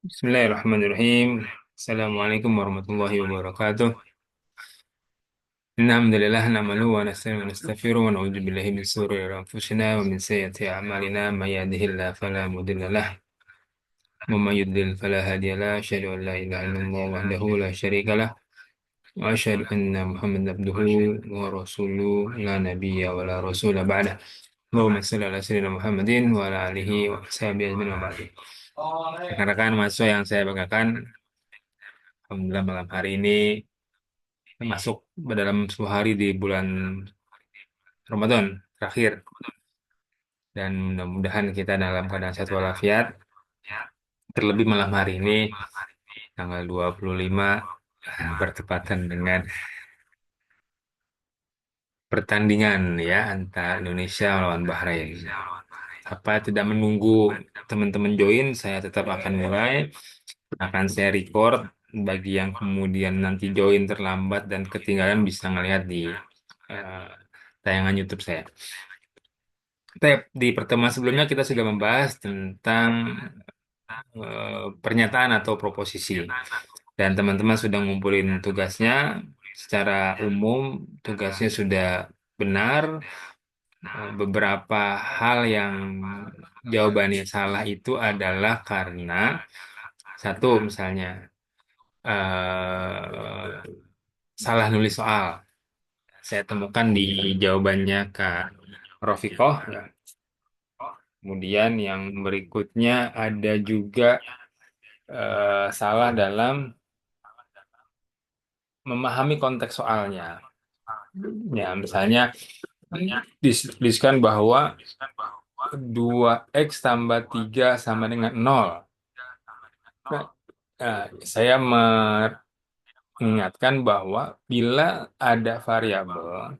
Bismillahirrahmanirrahim. Assalamualaikum warahmatullahi wabarakatuh. Alhamdulillah na'malu wa nasta'inu wa nastaghfiruh wa na'udzu billahi min shururi anfusina wa min sayyiati a'malina may yahdihillahu fala mudilla lahu wa may yudlil fala hadiya lahu. Asyhadu an la ilaha illallah wahdahu la syarika lah wa asyhadu anna Muhammadan abduhu wa rasuluhu la nabiyya wa la rasula ba'dah. Allahumma shalli ala sayyidina Muhammadin wa ala alihi wa sahbihi ajmain wa ba'du. Rekan-rekan mahasiswa yang saya banggakan, alhamdulillah malam hari ini masuk dalam 10 hari di bulan Ramadan terakhir, dan mudah-mudahan kita dalam keadaan sehat walafiat, terlebih malam hari ini tanggal 25 bertepatan dengan pertandingan ya antara Indonesia melawan Bahrain. Apa tidak menunggu teman-teman join, saya tetap akan mulai, akan saya record. Bagi yang kemudian nanti join terlambat dan ketinggalan bisa ngelihat di eh, tayangan YouTube saya. Di pertemuan sebelumnya kita sudah membahas tentang pernyataan atau proposisi. Dan teman-teman sudah ngumpulin tugasnya. Secara umum, tugasnya sudah benar. Beberapa hal yang jawabannya salah itu adalah karena satu, misalnya eh, salah nulis soal. Saya temukan di jawabannya Kak Rofikoh. Kemudian yang berikutnya ada juga salah dalam memahami konteks soalnya. Ya, misalnya dituliskan bahwa 2x tambah 3 sama dengan 0. Nah, saya mengingatkan bahwa bila ada variabel,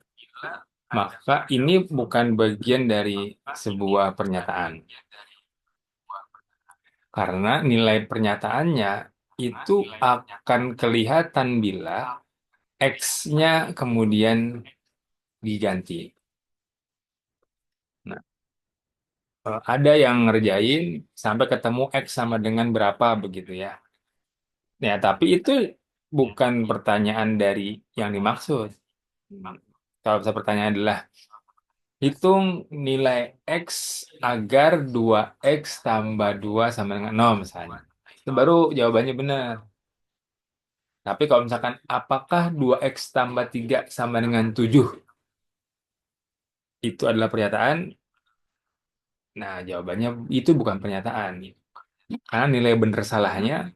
maka ini bukan bagian dari sebuah pernyataan. Karena nilai pernyataannya itu akan kelihatan bila X-nya kemudian diganti. Nah, ada yang ngerjain sampai ketemu X sama dengan berapa begitu ya. Ya, tapi itu bukan pertanyaan dari yang dimaksud. Kalau bisa pertanyaan adalah hitung nilai X agar 2X tambah 2 sama dengan 0 misalnya. Itu baru jawabannya benar. Tapi kalau misalkan apakah 2X tambah 3 sama dengan 7 itu adalah pernyataan, nah jawabannya itu bukan pernyataan. Karena nilai benar salahnya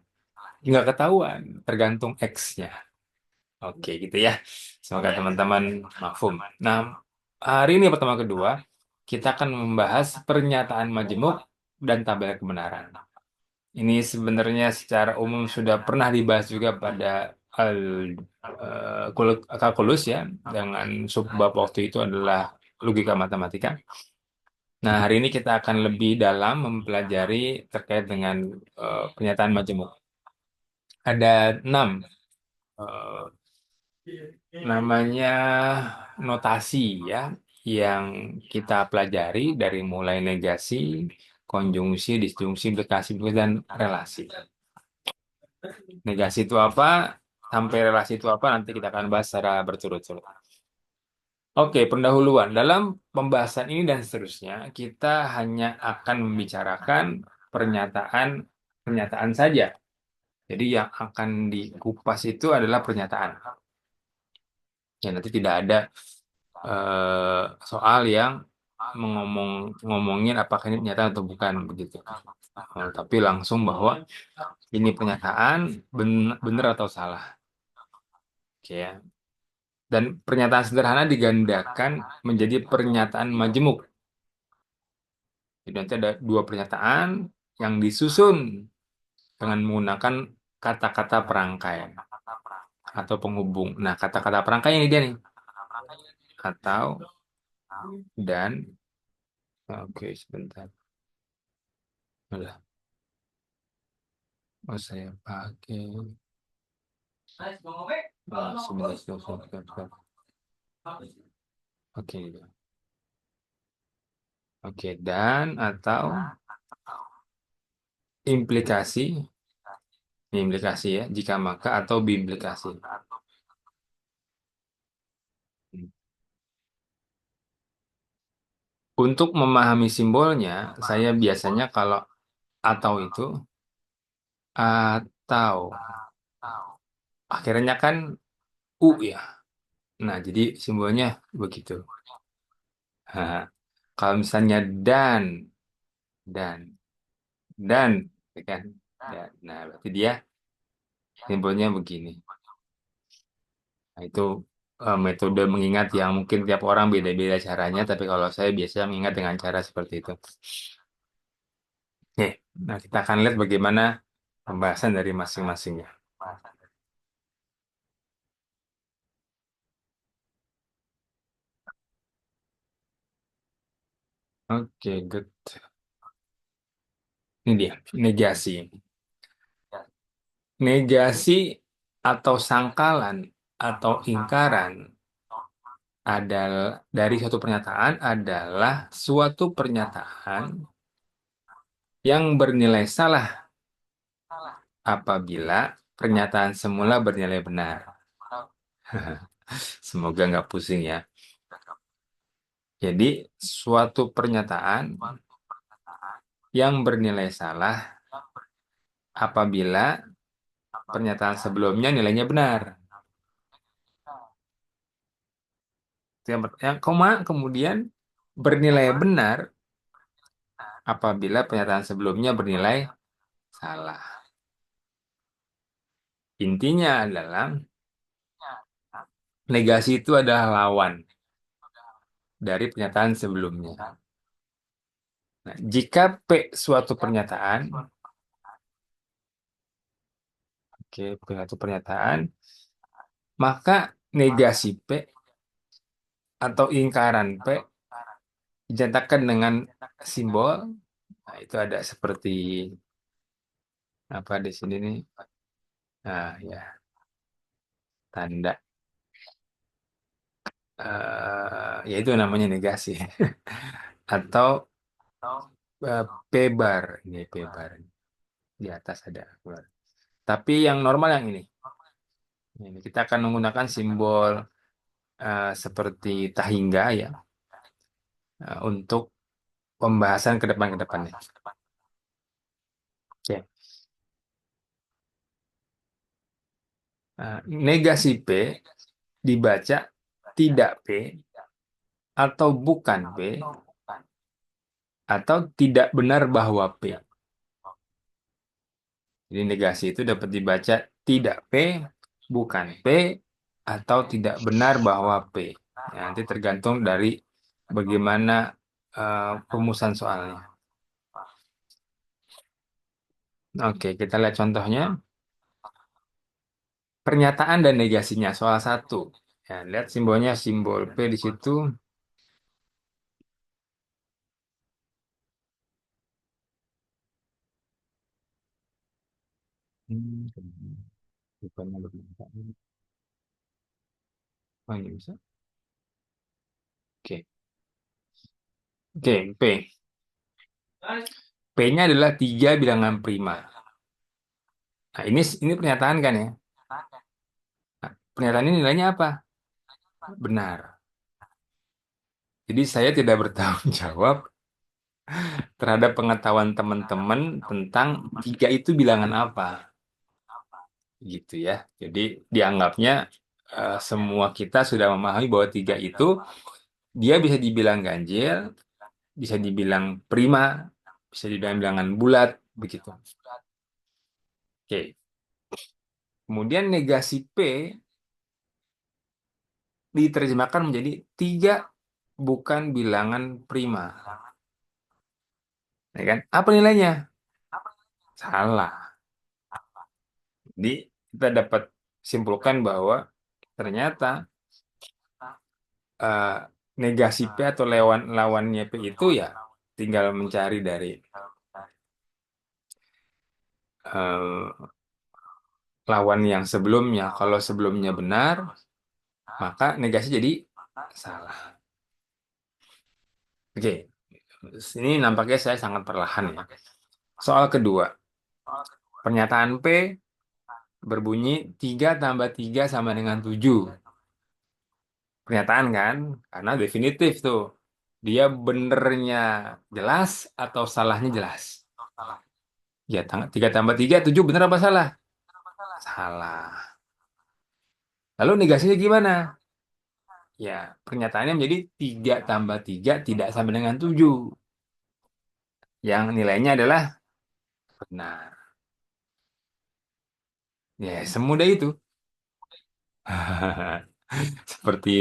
nggak ketahuan, tergantung X-nya. Oke, gitu ya. Semoga teman-teman mafhum. Nah, hari ini pertemuan kedua, kita akan membahas pernyataan majemuk dan tabel kebenaran. Ini sebenarnya secara umum sudah pernah dibahas juga pada kalkulus ya, dengan subbab waktu itu adalah logika matematika. Nah, hari ini kita akan lebih dalam mempelajari terkait dengan pernyataan majemuk. Ada 6 eh, namanya notasi ya, yang kita pelajari dari mulai negasi, konjungsi, disjungsi, implikasi, dan relasi. Negasi itu apa, sampai relasi itu apa, nanti kita akan bahas secara berturut-turut. Oke, pendahuluan. Dalam pembahasan ini dan seterusnya, kita hanya akan membicarakan pernyataan pernyataan saja. Jadi yang akan dikupas itu adalah pernyataan. Ya, nanti tidak ada soal yang ngomongin apakah ini pernyataan atau bukan begitu. Tapi langsung bahwa ini pernyataan benar atau salah. Oke ya. Dan pernyataan sederhana digandakan menjadi pernyataan majemuk. Jadi nanti ada dua pernyataan yang disusun dengan menggunakan kata-kata perangkai atau penghubung. Nah, kata-kata perangkai ini dia nih. Atau, dan, oke sebentar. Udah. Oh, saya pakai. Sebentar, sebentar. Oke, oke, dan atau implikasi Ini implikasi ya, jika maka atau biimplikasi. Untuk memahami simbolnya, saya biasanya kalau atau itu atau akhirnya kan U ya. Nah, jadi simbolnya begitu. Nah, kalau misalnya dan, dan, ya kan? Dan. Nah, berarti dia simbolnya begini. Nah, itu metode mengingat yang mungkin tiap orang beda-beda caranya, tapi kalau saya biasanya mengingat dengan cara seperti itu. Oke, nah kita akan lihat bagaimana pembahasan dari masing-masingnya. Oke, good. Ini dia, negasi. Negasi atau sangkalan atau ingkaran adalah dari suatu pernyataan adalah suatu pernyataan yang bernilai salah apabila pernyataan semula bernilai benar. Semoga nggak pusing ya. Jadi, suatu pernyataan yang bernilai salah apabila pernyataan sebelumnya nilainya benar. Yang koma kemudian bernilai benar apabila pernyataan sebelumnya bernilai salah. Intinya adalah negasi itu adalah lawan dari pernyataan sebelumnya. Nah, jika P suatu pernyataan, oke, suatu pernyataan, maka negasi P atau ingkaran P dinyatakan dengan simbol. Nah, itu ada seperti apa di sini nih? Nah, ya, tanda. Ya itu namanya negasi. Atau P bar. Ini P bar. Di atas ada. Tapi yang normal yang ini. Ini kita akan menggunakan simbol seperti tahingga ya untuk pembahasan ke depannya. Oke. Negasi P dibaca tidak P atau bukan P atau tidak benar bahwa P. Jadi negasi itu dapat dibaca tidak P, bukan P, atau tidak benar bahwa P. Ya, nanti tergantung dari bagaimana perumusan soalnya. Oke, kita lihat contohnya. Pernyataan dan negasinya soal satu. Ya, lihat simbolnya simbol P di situ. Hmm, bukannya bermanfaat. Oh, ini bisa. Oke, oke, P. P-nya adalah tiga bilangan prima. Nah, ini pernyataan kan ya? Nah, pernyataan ini nilainya apa? Benar. Jadi saya tidak bertanggung jawab terhadap pengetahuan teman-teman tentang tiga itu bilangan apa, gitu ya. Jadi dianggapnya semua kita sudah memahami bahwa tiga itu dia bisa dibilang ganjil, bisa dibilang prima, bisa dibilang bilangan bulat, begitu. Oke. Kemudian negasi P diterjemahkan menjadi tiga bukan bilangan prima. Ya kan? Apa nilainya? Salah. Jadi kita dapat simpulkan bahwa ternyata eh, negasi P atau lawannya P itu ya tinggal mencari dari eh, lawan yang sebelumnya. Kalau sebelumnya benar, maka negasi jadi salah. Oke, ini nampaknya saya sangat perlahan ya. Soal kedua, pernyataan P Berbunyi 3 tambah 3 sama dengan 7. Pernyataan kan? Karena definitif tuh. Dia benernya jelas atau salahnya jelas. Ya, 3 tambah 3, 7 bener apa salah? Salah. Lalu negasinya gimana? Ya, pernyataannya menjadi 3 tambah 3 tidak sama dengan 7. Yang nilainya adalah benar. Ya, semudah itu. Seperti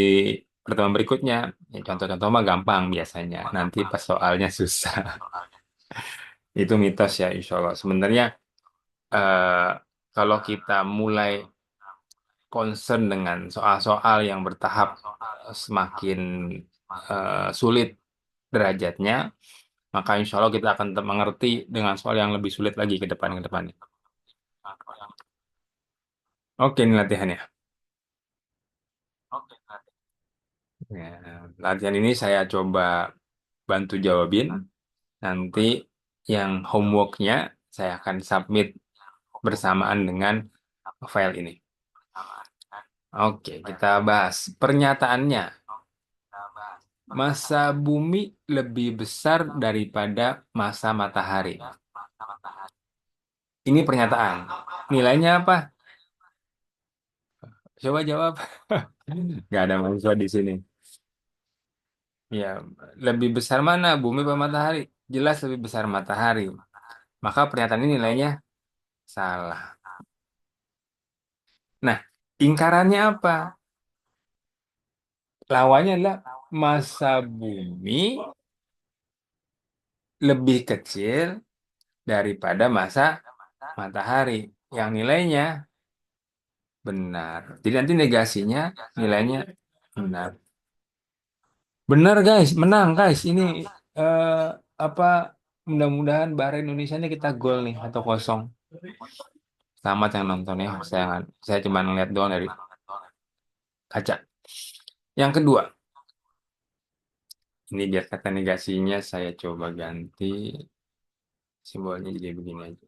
pertemuan berikutnya. Ya, contoh-contoh mah gampang biasanya. Nanti pas soalnya susah. Itu mitos ya, insya Allah. Sebenarnya eh, kalau kita mulai concern dengan soal-soal yang bertahap semakin sulit derajatnya, maka insya Allah kita akan tetap mengerti dengan soal yang lebih sulit lagi ke depannya. Oke, ini latihannya. Ya, latihan ini saya coba bantu jawabin. Nanti yang homeworknya saya akan submit bersamaan dengan file ini. Oke, kita bahas pernyataannya. Massa bumi lebih besar daripada massa matahari. Ini pernyataan. Nilainya apa? Coba jawab. Nggak ada mahasiswa di sini. Ya, lebih besar mana, bumi atau matahari? Jelas lebih besar matahari. Maka pernyataan ini nilainya salah. Nah, ingkarannya apa? Lawannya adalah massa bumi lebih kecil daripada massa matahari. Yang nilainya benar. Jadi nanti negasinya nilainya benar. Benar guys, menang guys. Ini eh, apa? Mudah-mudahan Bahrain Indonesia ini kita gol nih atau kosong. Selamat yang nonton ya. Saya cuma ngeliat doang dari kaca. Yang kedua, ini biar kata negasinya saya coba ganti simbolnya jadi begini aja.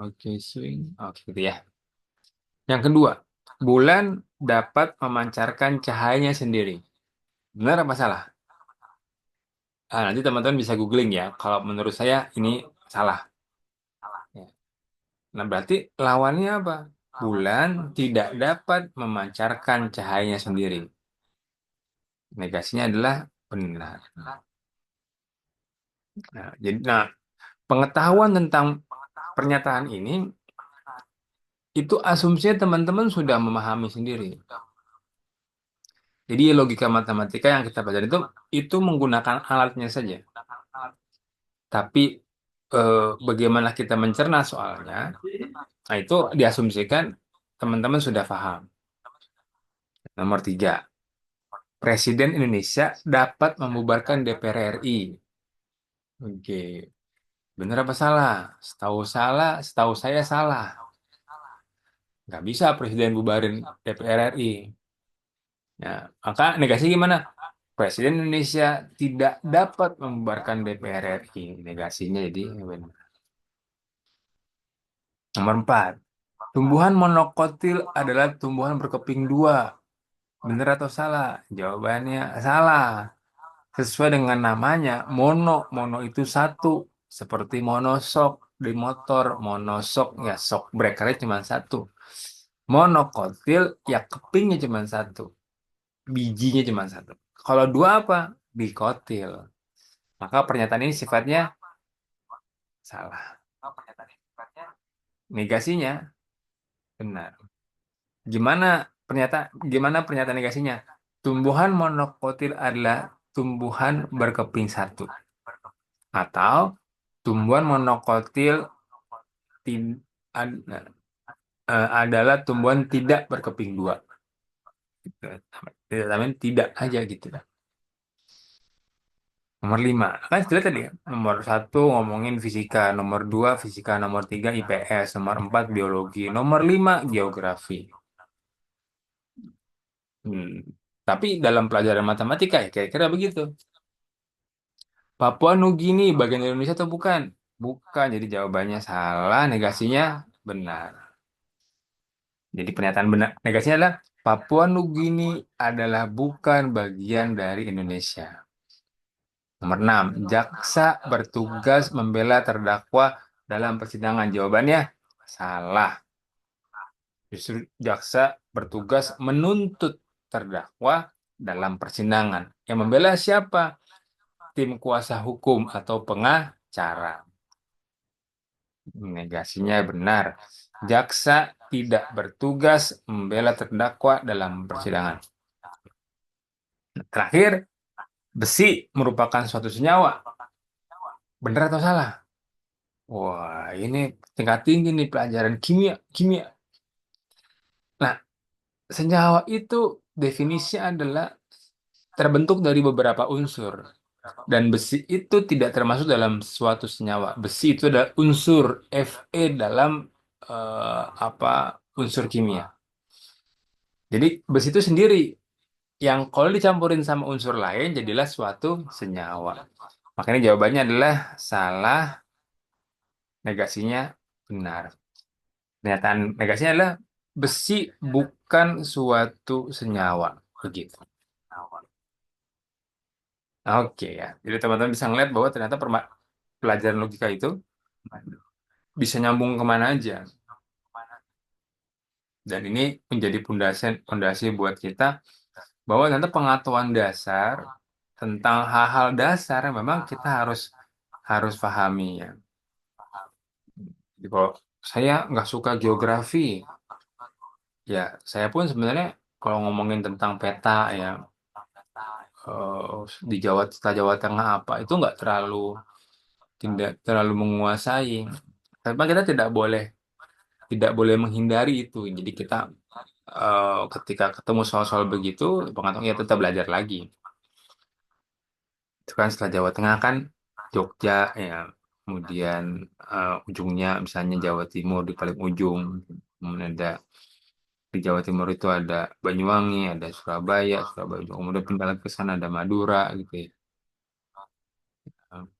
Oke, swing. Oke, gitu ya. Yang kedua, bulan dapat memancarkan cahayanya sendiri. Benar apa salah? Nanti teman-teman bisa googling ya. Kalau menurut saya ini salah. Ya. Nah, berarti lawannya apa? Bulan tidak dapat memancarkan cahayanya sendiri. Negasinya adalah benar. Nah, pengetahuan tentang pernyataan ini itu asumsinya teman-teman sudah memahami sendiri. Jadi logika matematika yang kita pelajari itu menggunakan alatnya saja. Tapi bagaimana kita mencerna soalnya, nah itu diasumsikan teman-teman sudah paham. Nomor tiga, Presiden Indonesia dapat membubarkan DPR RI. Oke, benar apa salah? Setahu saya salah. Nggak bisa Presiden bubarin DPR RI. Nah, maka negasi gimana? Presiden Indonesia tidak dapat membubarkan DPR RI. Negasinya jadi benar. Nomor empat, tumbuhan monokotil adalah tumbuhan berkeping dua. Benar atau salah? Jawabannya salah. Sesuai dengan namanya, mono itu satu. Seperti monosok di motor, monosok ya shock breakernya cuma satu. Monokotil ya kepingnya cuma satu. Bijinya cuma satu. Kalau dua apa? Dikotil. Maka pernyataan ini sifatnya salah. Negasinya benar. Gimana gimana pernyataan negasinya? Tumbuhan monokotil adalah tumbuhan berkeping satu atau tumbuhan monokotil adalah tumbuhan tidak berkeping dua. Gitu. Tidak, tapi tidak aja gitu. Nomor lima, kan sudah tadi ya. Nomor satu ngomongin fisika, nomor dua fisika, nomor tiga IPS, nomor empat biologi, nomor lima geografi. Hmm. Tapi dalam pelajaran matematika ya kira-kira begitu. Papua Nugini bagian Indonesia atau bukan? Bukan, jadi jawabannya salah, negasinya benar. Jadi pernyataan benar, negasinya adalah Papua Nugini adalah bukan bagian dari Indonesia. Nomor 6, jaksa bertugas membela terdakwa dalam persidangan. Jawabannya salah. Justru jaksa bertugas menuntut terdakwa dalam persidangan. Yang membela siapa? Tim kuasa hukum atau pengacara. Negasinya benar. Jaksa tidak bertugas membela terdakwa dalam persidangan. Terakhir, besi merupakan suatu senyawa. Benar atau salah? Wah, ini tingkat tinggi nih pelajaran kimia, kimia. Nah, senyawa itu definisinya adalah terbentuk dari beberapa unsur. Dan besi itu tidak termasuk dalam suatu senyawa. Besi itu adalah unsur Fe dalam apa unsur kimia. Jadi besi itu sendiri yang kalau dicampurin sama unsur lain jadilah suatu senyawa. Makanya jawabannya adalah salah, negasinya benar. Pernyataan negasinya adalah besi bukan suatu senyawa. Begitu. Oke ya. Jadi teman-teman bisa ngeliat bahwa ternyata pelajaran logika itu bisa nyambung kemana aja. Dan ini menjadi pondasi buat kita bahwa ternyata pengetahuan dasar tentang hal-hal dasar yang memang kita harus harus pahami ya. Jadi kalau saya nggak suka geografi, ya saya pun sebenarnya kalau ngomongin tentang peta ya di Jawa Tengah apa itu nggak terlalu tidak terlalu menguasai. Tapi kita tidak boleh menghindari itu. Jadi kita ketika ketemu soal-soal begitu, pengetahuan ya tetap belajar lagi. Itu kan setelah Jawa Tengah kan Jogja ya, kemudian ujungnya misalnya Jawa Timur di paling ujung, kemudian ada di Jawa Timur itu ada Banyuwangi, ada Surabaya, Surabaya juga kemudian pindah lagi ke sana ada Madura gitu ya.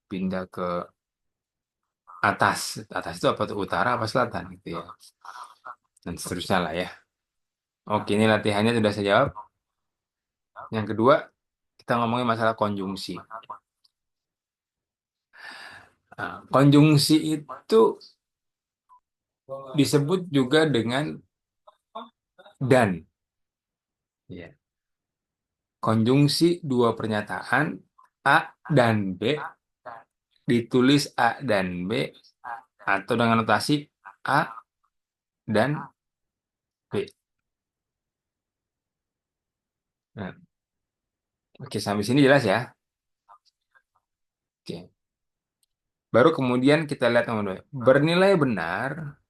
Pindah ke atas, atas itu apa tuh utara apa selatan gitu ya, dan seterusnya lah ya. Oke, ini latihannya sudah saya jawab. Yang kedua, kita ngomongin masalah konjungsi. Nah, konjungsi itu disebut juga dengan dan. Ya. Konjungsi dua pernyataan A dan B ditulis A dan B atau dengan notasi A dan B. Nah, oke, sampai sini jelas ya. Oke. Baru kemudian kita lihat nomor dua. Bernilai benar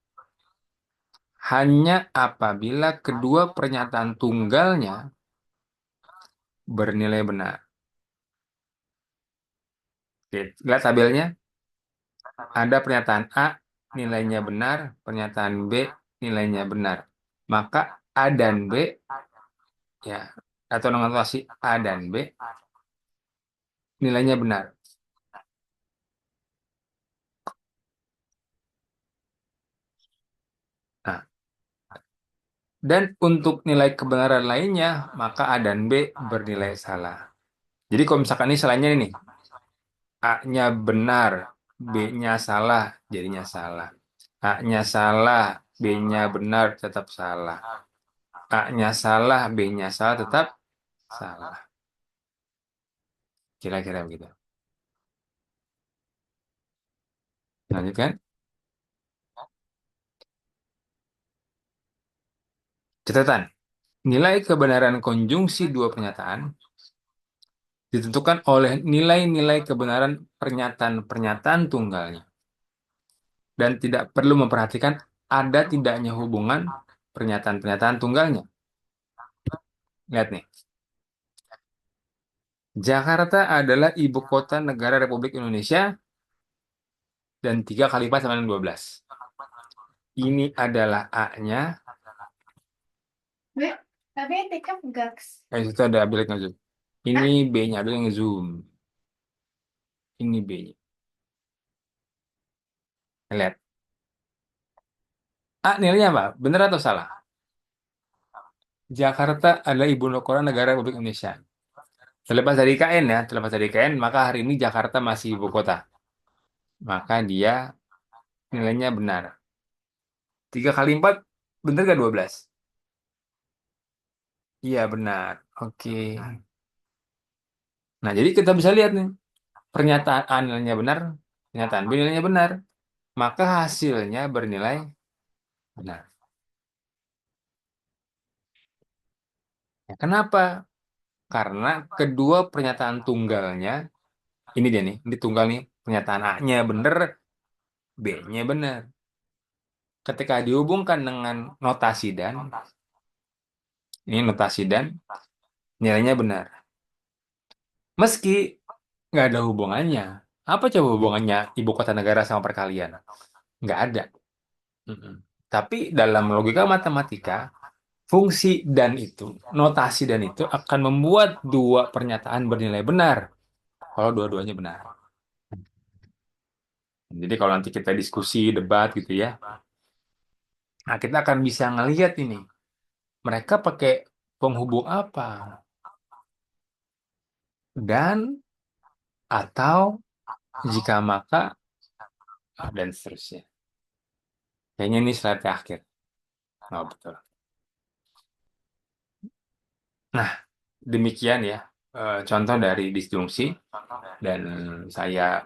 hanya apabila kedua pernyataan tunggalnya bernilai benar. Oke, lihat tabelnya. Ada pernyataan A nilainya benar, pernyataan B nilainya benar. Maka A dan B ya atau dengan notasi A dan B nilainya benar. Nah, dan untuk nilai kebenaran lainnya, maka A dan B bernilai salah. Jadi kalau misalkan ini selainnya ini, A-nya benar, B-nya salah, jadinya salah. A-nya salah, B-nya benar, tetap salah. A-nya salah, B-nya salah, tetap salah. Kira-kira begitu. Lanjutkan. Catatan. Nilai kebenaran konjungsi dua pernyataan ditentukan oleh nilai-nilai kebenaran pernyataan-pernyataan tunggalnya dan tidak perlu memperhatikan ada tidaknya hubungan pernyataan-pernyataan tunggalnya. Lihat nih, Jakarta adalah ibu kota negara Republik Indonesia dan tiga kali lipat sama dengan 12. Ini adalah A-nya. Tapi tikap gaks. Itu ada bilik ngezoom. Ini B-nya, bilik ngezoom. Ini B-nya. Lihat. A nilainya apa? Benar atau salah? Jakarta adalah ibu kota negara Republik Indonesia. Terlepas dari IKN ya, terlepas dari IKN, maka hari ini Jakarta masih ibu kota. Maka dia nilainya benar. 3 kali 4, benar gak 12? Iya, benar. Oke. Nah, jadi kita bisa lihat nih, pernyataan A nilainya benar, pernyataan B nilainya benar. Maka hasilnya bernilai benar. Ya, kenapa? Karena kedua pernyataan tunggalnya, ini dia nih, ini tunggal nih, pernyataan A-nya benar, B-nya benar. Ketika dihubungkan dengan notasi dan, ini notasi dan, nilainya benar. Meski nggak ada hubungannya. Apa coba hubungannya ibu kota negara sama perkalian? Nggak ada. Mm-mm. Tapi dalam logika matematika, fungsi dan itu, notasi dan itu akan membuat dua pernyataan bernilai benar kalau dua-duanya benar. Jadi kalau nanti kita diskusi, debat gitu ya, nah kita akan bisa ngelihat ini, mereka pakai penghubung apa dan atau jika maka dan seterusnya. Kayaknya ini slide akhir. Oh, betul. Nah, demikian ya contoh dari disjungsi dan saya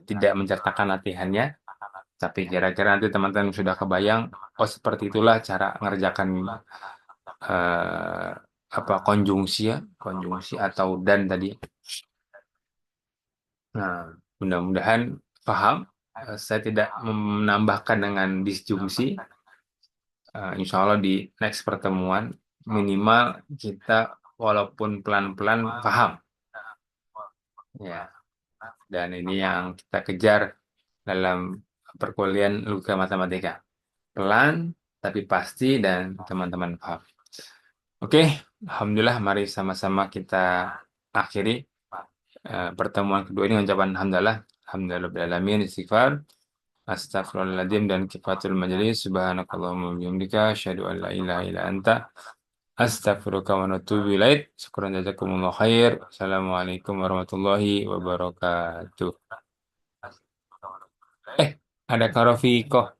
tidak menceritakan latihannya, tapi kira-kira nanti teman-teman sudah kebayang, oh seperti itulah cara mengerjakan eh, apa konjungsi ya, konjungsi atau dan tadi. Nah, mudah-mudahan paham. Saya tidak menambahkan dengan disjungsi. Insya Allah di next pertemuan minimal kita walaupun pelan-pelan paham. Ya, dan ini yang kita kejar dalam perkuliahan logika matematika. Pelan tapi pasti dan teman-teman paham. Oke, Alhamdulillah mari sama-sama kita akhiri pertemuan kedua ini dengan ucapan Alhamdulillah. Alhamdulillah istighfar. Astagfirullahaladzim dan kifatul majelis. Subhanakallahumma wa bihamdika. Asyhadu an la ilaha illa anta. Astaghfiruka wa natubu ilaik. Syukran jazakumullah khair. Assalamualaikum warahmatullahi wabarakatuh. Eh, ada Karofiko.